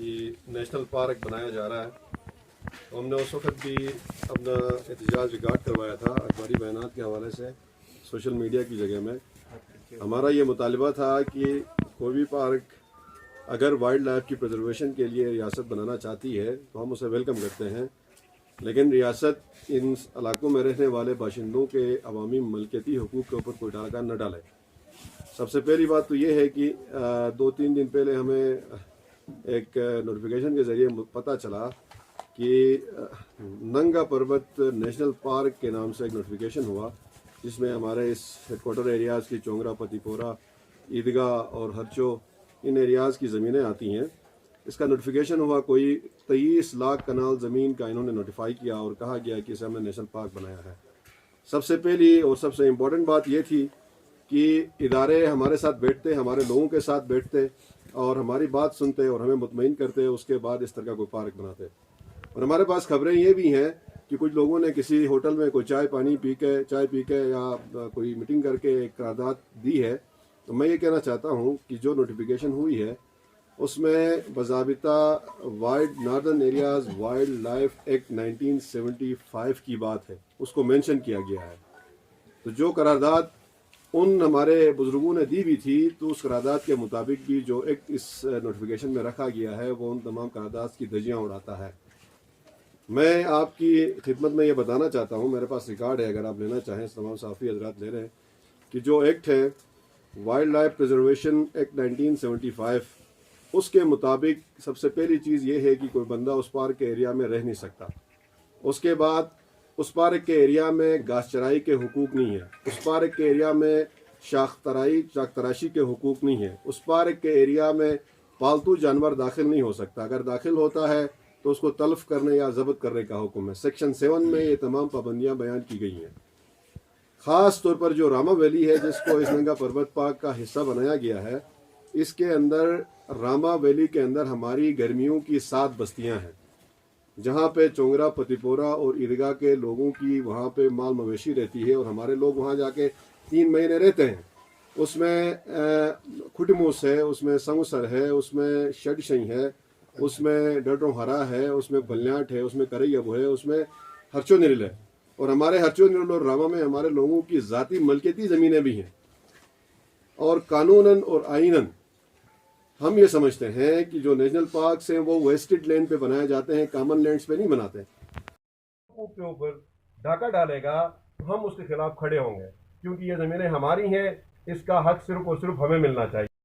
कि national park बनाया जा रहा है। तो हमने उस वक्त भी अपना एहतजाज रिकॉर्ड करवाया था अखबारी बयानात के हवाले से सोशल मीडिया की जगह में। हमारा ये मुतालबा था कि कोई भी पार्क अगर वाइल्ड लाइफ की प्रिजर्वेशन के लिए रियासत बनाना चाहती है तो हम उसे वेलकम करते हैं, लेकिन रियासत इन इलाकों में रहने वाले बाशिंदों के अवामी मलकियती हुकूक के ऊपर कोई डाका न डाले। सबसे पहली बात तो ये है कि 2-3 दिन पहले हमें एक नोटिफिकेशन के ज़रिए पता चला कि नंगा पर्वत नेशनल पार्क के नाम से एक नोटिफिकेशन हुआ, जिसमें हमारे इस हेडकोार्टर एरियाज़ की चोंगरा, पतिपोरा, ईदगाह और हरचो इन एरियाज़ की ज़मीनें आती हैं। इसका नोटिफिकेशन हुआ, कोई 23 लाख कनाल ज़मीन का इन्होंने नोटिफाई किया और कहा गया कि इसे हमने नेशनल पार्क बनाया है। सबसे पहली और सबसे इम्पोर्टेंट बात ये थी कि इदारे हमारे साथ बैठते, हमारे लोगों के साथ बैठते और हमारी बात सुनते और हमें मुतमईन करते, उसके बाद इस तरह का कोई पार्क बनाते। और हमारे पास खबरें ये भी हैं कि कुछ लोगों ने किसी होटल में कोई चाय पी के या कोई मीटिंग करके एक करारदाद दी है। तो मैं ये कहना चाहता हूँ कि जो नोटिफिकेशन हुई है उसमें बज़ाबिता wild northern areas wildlife act 1975 की बात है, उसको मेंशन किया गया है। तो जो करारदाद उन हमारे बुजुर्गों ने दी भी थी, तो उस करारदाद के मुताबिक भी जो एक्ट इस नोटिफिकेशन में रखा गया है वो उन तमाम करारदाद की धज्जियाँ उड़ाता है। मैं आपकी खिदमत में ये बताना चाहता हूँ, मेरे पास रिकॉर्ड है, अगर आप लेना चाहें, तमाम साफ़ी हजरात ले रहे हैं, कि जो एक्ट है वाइल्ड लाइफ प्रिजर्वेशन एक्ट 1975, उसके मुताबिक सबसे पहली चीज़ ये है कि कोई बंदा उस पार्क के एरिया में रह नहीं सकता। उसके बाद उस पार्क के एरिया में घास चराई के हुकूक नहीं है, उस पार्क के एरिया में शाख तराशी के हुकूक नहीं है, उस पार्क के एरिया में पालतू जानवर दाखिल नहीं हो सकता। अगर दाखिल होता है तो उसको तल्फ करने या ज़ब्त करने का हुक्म है। सेक्शन 7 में ये तमाम पाबंदियाँ बयान की गई हैं। ख़ास तौर पर जो रामा वैली है, जिसको इस नंगा पर्वत पार्क का हिस्सा बनाया गया है, इसके अंदर रामा वैली के अंदर हमारी गर्मियों की 7 बस्तियां हैं, जहां पे चोंगरा, पतिपोरा और ईदगाह के लोगों की वहां पे माल मवेशी रहती है और हमारे लोग वहां जाके 3 महीने रहते हैं। उसमें खुटमूस है, उसमें संगसर है, उसमें शडशई है, उसमें डटो हरा है, उसमें बल्याट है, उसमें करैयब है, उसमें हरचो निरल है। और हमारे हरचो निरल और रामा में हमारे लोगों की ज़ाती मलकियती ज़मीनें भी हैं। और कानूनन और आइनन हम ये समझते हैं कि जो नेशनल पार्क्स हैं वो वेस्टेड लैंड पे बनाए जाते हैं, कॉमन लैंड्स पे नहीं बनाते। के ऊपर डाका डालेगा तो हम उसके खिलाफ खड़े होंगे, क्योंकि ये ज़मीनें हमारी हैं, इसका हक सिर्फ और सिर्फ हमें मिलना चाहिए।